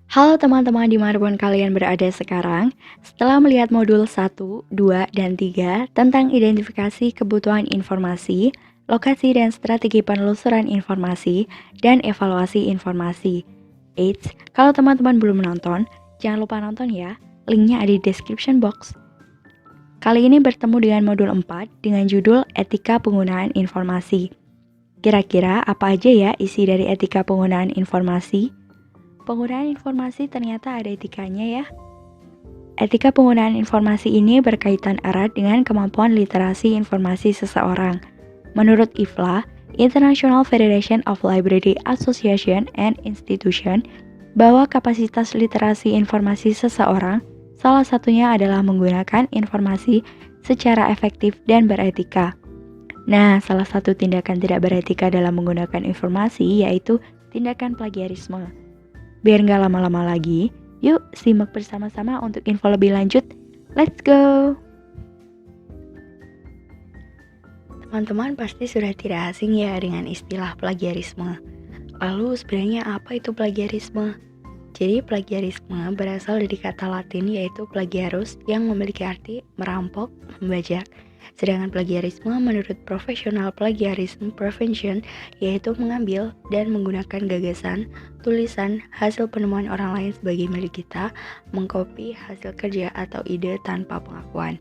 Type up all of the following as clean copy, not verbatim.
Halo teman-teman dimanapun kalian berada sekarang, setelah melihat modul 1, 2, dan 3 tentang identifikasi kebutuhan informasi, lokasi dan strategi penelusuran informasi, dan evaluasi informasi. Eits, kalau teman-teman belum menonton, jangan lupa nonton ya, linknya ada di description box. Kali ini bertemu dengan modul 4 dengan judul Etika Penggunaan Informasi. Kira-kira apa aja ya isi dari etika penggunaan informasi? Penggunaan informasi ternyata ada etikanya ya. Etika penggunaan informasi ini berkaitan erat dengan kemampuan literasi informasi seseorang. Menurut IFLA, International Federation of Library Association and Institution, bahwa kapasitas literasi informasi seseorang salah satunya adalah menggunakan informasi secara efektif dan beretika. Nah, salah satu tindakan tidak beretika dalam menggunakan informasi yaitu tindakan plagiarisme. Biar nggak lama-lama lagi, yuk simak bersama-sama untuk info lebih lanjut. Let's go! Teman-teman pasti sudah tidak asing ya dengan istilah plagiarisme. Lalu sebenarnya apa itu plagiarisme? Jadi plagiarisme berasal dari kata Latin yaitu plagiarus yang memiliki arti merampok, membajak. Sedangkan plagiarisme menurut profesional plagiarism prevention yaitu mengambil dan menggunakan gagasan, tulisan, hasil penemuan orang lain sebagai milik kita, mengkopi hasil kerja atau ide tanpa pengakuan.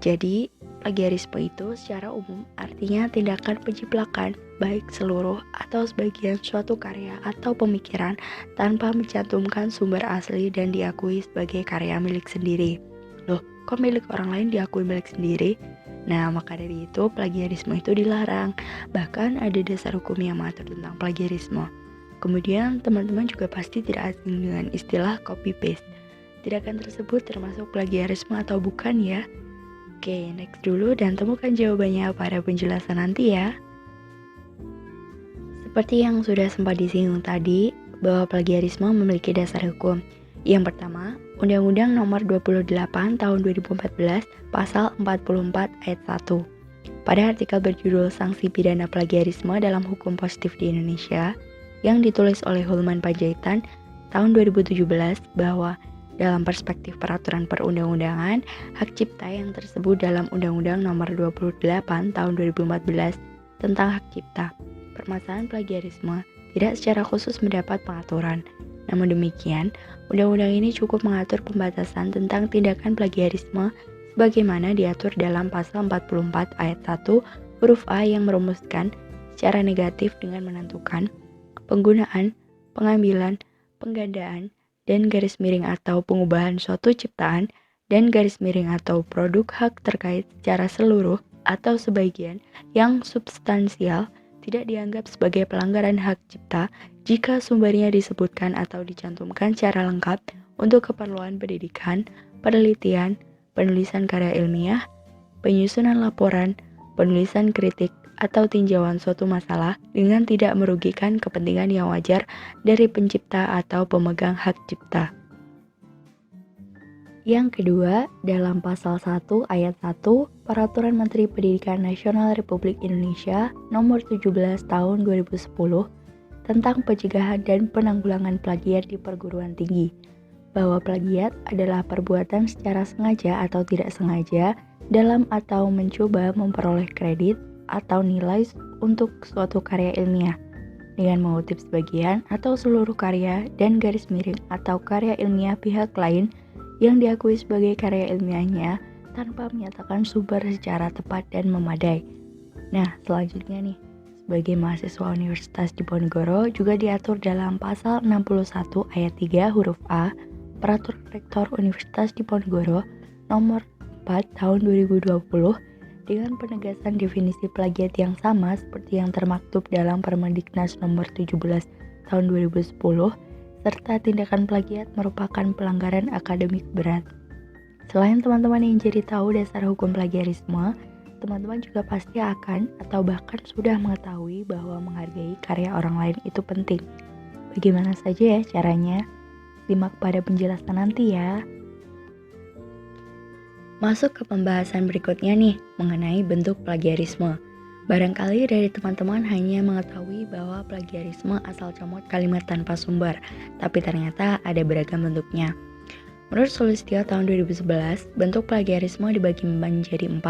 Jadi, plagiarisme itu secara umum artinya tindakan penjiplakan baik seluruh atau sebagian suatu karya atau pemikiran tanpa mencantumkan sumber asli dan diakui sebagai karya milik sendiri. Loh, kok milik orang lain diakui milik sendiri? Nah, maka dari itu plagiarisme itu dilarang. Bahkan ada dasar hukum yang mengatur tentang plagiarisme. Kemudian, teman-teman juga pasti tidak asing dengan istilah copy paste. Tindakan tersebut termasuk plagiarisme atau bukan ya? Oke, next dulu dan temukan jawabannya pada penjelasan nanti ya. Seperti yang sudah sempat disinggung tadi, bahwa plagiarisme memiliki dasar hukum. Yang pertama, Undang-Undang Nomor 28 Tahun 2014, Pasal 44 Ayat 1. Pada artikel berjudul Sanksi Pidana Plagiarisme dalam Hukum Positif di Indonesia, yang ditulis oleh Hulman Panjaitan tahun 2017 bahwa dalam perspektif peraturan perundang-undangan, hak cipta yang tersebut dalam Undang-Undang Nomor 28 Tahun 2014 tentang hak cipta. Permasalahan plagiarisme tidak secara khusus mendapat pengaturan. Namun demikian, undang-undang ini cukup mengatur pembatasan tentang tindakan plagiarisme sebagaimana diatur dalam pasal 44 ayat 1 huruf A yang merumuskan secara negatif dengan menentukan penggunaan, pengambilan, penggandaan, dan garis miring atau pengubahan suatu ciptaan dan garis miring atau produk hak terkait secara seluruh atau sebagian yang substansial tidak dianggap sebagai pelanggaran hak cipta jika sumbernya disebutkan atau dicantumkan secara lengkap untuk keperluan pendidikan, penelitian, penulisan karya ilmiah, penyusunan laporan, penulisan kritik, atau tinjauan suatu masalah dengan tidak merugikan kepentingan yang wajar dari pencipta atau pemegang hak cipta. Yang kedua, dalam pasal 1 ayat 1 Peraturan Menteri Pendidikan Nasional Republik Indonesia Nomor 17 Tahun 2010 tentang pencegahan dan penanggulangan plagiat di perguruan tinggi, bahwa plagiat adalah perbuatan secara sengaja atau tidak sengaja dalam atau mencoba memperoleh kredit atau nilai untuk suatu karya ilmiah dengan mengutip sebagian atau seluruh karya dan garis miring atau karya ilmiah pihak lain yang diakui sebagai karya ilmiahnya tanpa menyatakan sumber secara tepat dan memadai. Nah, selanjutnya nih, sebagai mahasiswa Universitas Diponegoro juga diatur dalam pasal 61 ayat 3 huruf A Peraturan Rektor Universitas Diponegoro nomor 4 tahun 2020 dengan penegasan definisi plagiat yang sama seperti yang termaktub dalam Permendiknas nomor 17 tahun 2010 serta tindakan plagiat merupakan pelanggaran akademik berat. Selain teman-teman yang jadi tahu dasar hukum plagiarisme, teman-teman juga pasti akan atau bahkan sudah mengetahui bahwa menghargai karya orang lain itu penting. Bagaimana saja ya caranya? Simak pada penjelasan nanti ya. Masuk ke pembahasan berikutnya nih, mengenai bentuk plagiarisme. Barangkali dari teman-teman hanya mengetahui bahwa plagiarisme asal comot kalimat tanpa sumber, tapi ternyata ada beragam bentuknya. Menurut Sulistyo tahun 2011, bentuk plagiarisme dibagi menjadi 4.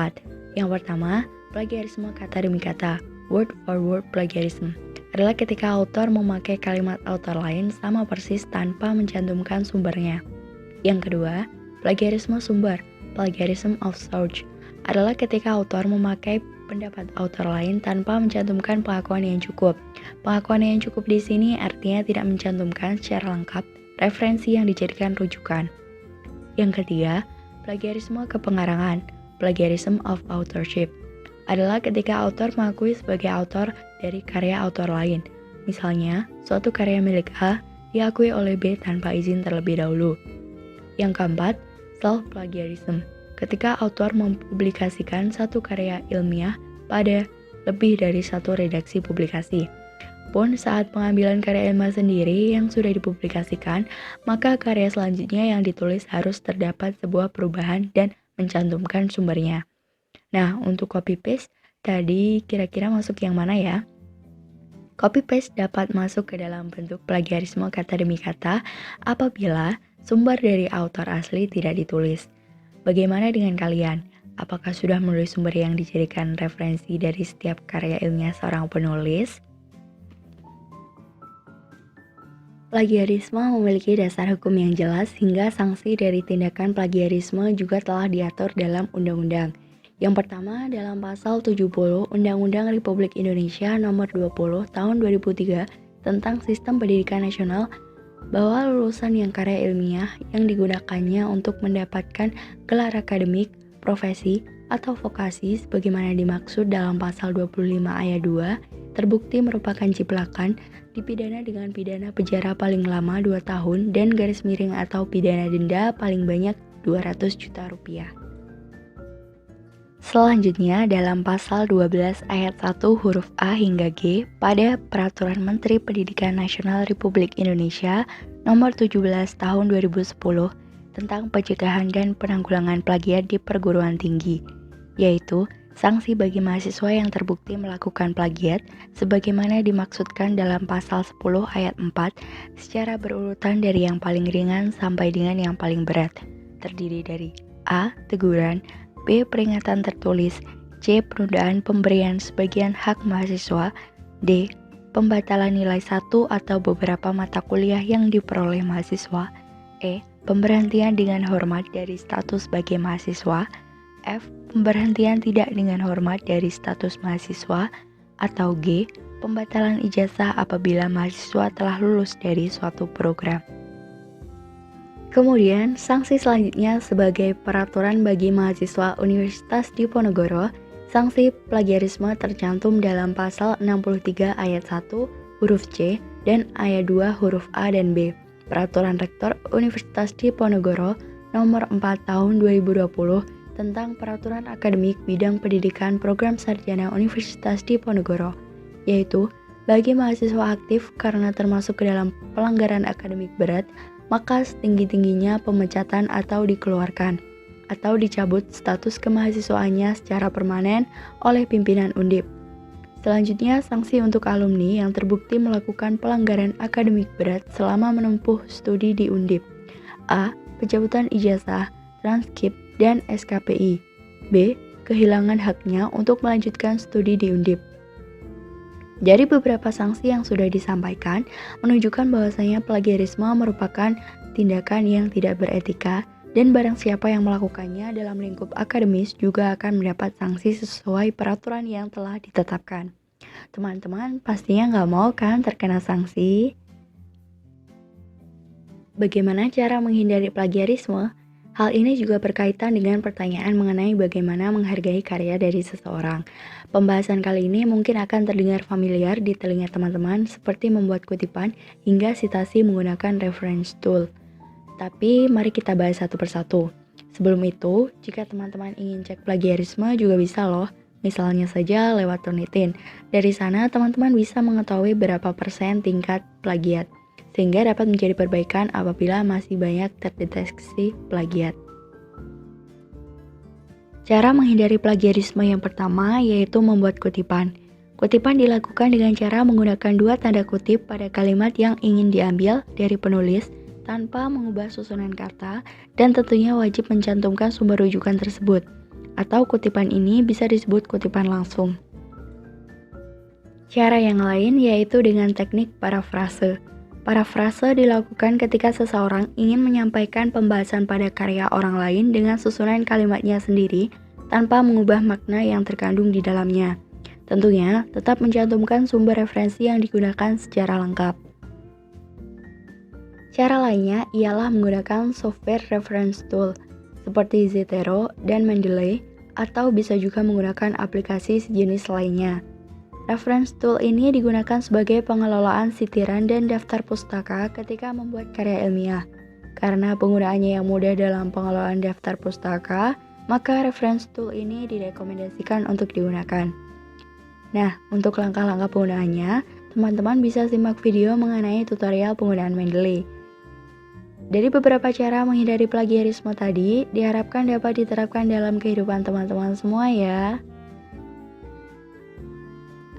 Yang pertama, plagiarisme kata demi kata, word for word plagiarism, adalah ketika autor memakai kalimat autor lain sama persis tanpa mencantumkan sumbernya. Yang kedua, plagiarisme sumber, plagiarism of source, adalah ketika autor memakai pendapat autor lain tanpa mencantumkan pengakuan yang cukup. Pengakuan yang cukup di sini artinya tidak mencantumkan secara lengkap referensi yang dijadikan rujukan. Yang ketiga, plagiarisme kepengarangan, plagiarism of authorship, adalah ketika autor mengakui sebagai autor dari karya autor lain. Misalnya, suatu karya milik A diakui oleh B tanpa izin terlebih dahulu. Yang keempat, self-plagiarism, ketika autor mempublikasikan satu karya ilmiah pada lebih dari satu redaksi publikasi. Pun saat pengambilan karya ilmiah sendiri yang sudah dipublikasikan, maka karya selanjutnya yang ditulis harus terdapat sebuah perubahan dan mencantumkan sumbernya. Nah, untuk copy-paste, tadi kira-kira masuk yang mana ya? Copy-paste dapat masuk ke dalam bentuk plagiarisme kata demi kata apabila sumber dari autor asli tidak ditulis. Bagaimana dengan kalian? Apakah sudah menulis sumber yang dijadikan referensi dari setiap karya ilmiah seorang penulis? Plagiarisme memiliki dasar hukum yang jelas hingga sanksi dari tindakan plagiarisme juga telah diatur dalam undang-undang. Yang pertama dalam pasal 70 Undang-Undang Republik Indonesia Nomor 20 Tahun 2003 tentang Sistem Pendidikan Nasional bahwa lulusan yang karya ilmiah yang digunakannya untuk mendapatkan gelar akademik, profesi, atau vokasi sebagaimana dimaksud dalam pasal 25 ayat 2 terbukti merupakan ciplakan dipidana dengan pidana penjara paling lama 2 tahun dan garis miring atau pidana denda paling banyak 200 juta rupiah. Selanjutnya dalam pasal 12 ayat 1 huruf A hingga G pada Peraturan Menteri Pendidikan Nasional Republik Indonesia Nomor 17 Tahun 2010 tentang pencegahan dan penanggulangan plagiat di perguruan tinggi, yaitu sanksi bagi mahasiswa yang terbukti melakukan plagiat sebagaimana dimaksudkan dalam pasal 10 ayat 4 secara berurutan dari yang paling ringan sampai dengan yang paling berat, terdiri dari A. Teguran, B. Peringatan tertulis, C. Penundaan pemberian sebagian hak mahasiswa, D. Pembatalan nilai 1 atau beberapa mata kuliah yang diperoleh mahasiswa, E. Pemberhentian dengan hormat dari status sebagai mahasiswa, F. Pemberhentian tidak dengan hormat dari status mahasiswa, atau G. Pembatalan ijazah apabila mahasiswa telah lulus dari suatu program. Kemudian, sanksi selanjutnya sebagai peraturan bagi mahasiswa Universitas Diponegoro, sanksi plagiarisme tercantum dalam pasal 63 ayat 1 huruf C dan ayat 2 huruf A dan B. Peraturan Rektor Universitas Diponegoro Nomor 4 Tahun 2020 tentang Peraturan Akademik Bidang Pendidikan Program Sarjana Universitas Diponegoro, yaitu bagi mahasiswa aktif karena termasuk ke dalam pelanggaran akademik berat, maka setinggi-tingginya pemecatan atau dikeluarkan, atau dicabut status kemahasiswaannya secara permanen oleh pimpinan Undip. Selanjutnya, sanksi untuk alumni yang terbukti melakukan pelanggaran akademik berat selama menempuh studi di Undip. A. Pencabutan ijazah, transkrip, dan SKPI. B. Kehilangan haknya untuk melanjutkan studi di Undip. Dari beberapa sanksi yang sudah disampaikan, menunjukkan bahwasanya plagiarisme merupakan tindakan yang tidak beretika dan barang siapa yang melakukannya dalam lingkup akademis juga akan mendapat sanksi sesuai peraturan yang telah ditetapkan. Teman-teman pastinya nggak mau kan terkena sanksi? Bagaimana cara menghindari plagiarisme? Hal ini juga berkaitan dengan pertanyaan mengenai bagaimana menghargai karya dari seseorang. Pembahasan kali ini mungkin akan terdengar familiar di telinga teman-teman seperti membuat kutipan hingga sitasi menggunakan reference tool. Tapi mari kita bahas satu persatu. Sebelum itu, jika teman-teman ingin cek plagiarisme juga bisa loh. Misalnya saja lewat Turnitin. Dari sana teman-teman bisa mengetahui berapa persen tingkat plagiat, sehingga dapat menjadi perbaikan apabila masih banyak terdeteksi plagiat. Cara menghindari plagiarisme yang pertama yaitu membuat kutipan. Kutipan dilakukan dengan cara menggunakan dua tanda kutip pada kalimat yang ingin diambil dari penulis tanpa mengubah susunan kata dan tentunya wajib mencantumkan sumber rujukan tersebut. Atau kutipan ini bisa disebut kutipan langsung. Cara yang lain yaitu dengan teknik parafrase. Parafrase dilakukan ketika seseorang ingin menyampaikan pembahasan pada karya orang lain dengan susunan kalimatnya sendiri tanpa mengubah makna yang terkandung di dalamnya. Tentunya, tetap mencantumkan sumber referensi yang digunakan secara lengkap. Cara lainnya ialah menggunakan software reference tool seperti Zotero dan Mendeley, atau bisa juga menggunakan aplikasi sejenis lainnya. Reference tool ini digunakan sebagai pengelolaan sitiran dan daftar pustaka ketika membuat karya ilmiah. Karena penggunaannya yang mudah dalam pengelolaan daftar pustaka, maka reference tool ini direkomendasikan untuk digunakan. Nah, untuk langkah-langkah penggunaannya, teman-teman bisa simak video mengenai tutorial penggunaan Mendeley. Dari beberapa cara menghindari plagiarisme tadi, diharapkan dapat diterapkan dalam kehidupan teman-teman semua ya.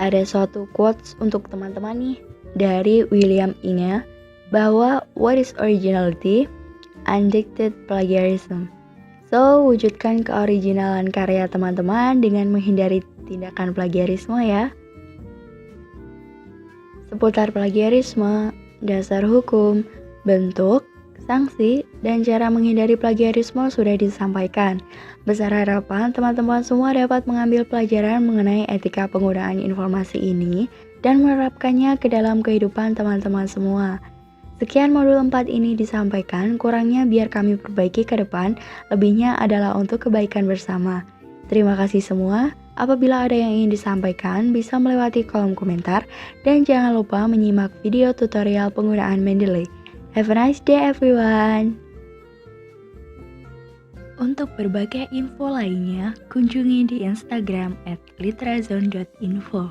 Ada suatu quotes untuk teman-teman nih, dari William Inge, bahwa what is originality? Undicted plagiarism. So, wujudkan keoriginalan karya teman-teman dengan menghindari tindakan plagiarisme ya. Seputar plagiarisme, dasar hukum, bentuk, sanksi, dan cara menghindari plagiarisme sudah disampaikan. Besar harapan teman-teman semua dapat mengambil pelajaran mengenai etika penggunaan informasi ini dan menerapkannya ke dalam kehidupan teman-teman semua. Sekian modul 4 ini disampaikan, kurangnya biar kami perbaiki ke depan, lebihnya adalah untuk kebaikan bersama. Terima kasih semua. Apabila ada yang ingin disampaikan, bisa melewati kolom komentar dan jangan lupa menyimak video tutorial penggunaan Mendeley. Have a nice day everyone. Untuk berbagai info lainnya, kunjungi di Instagram @litrazone.info.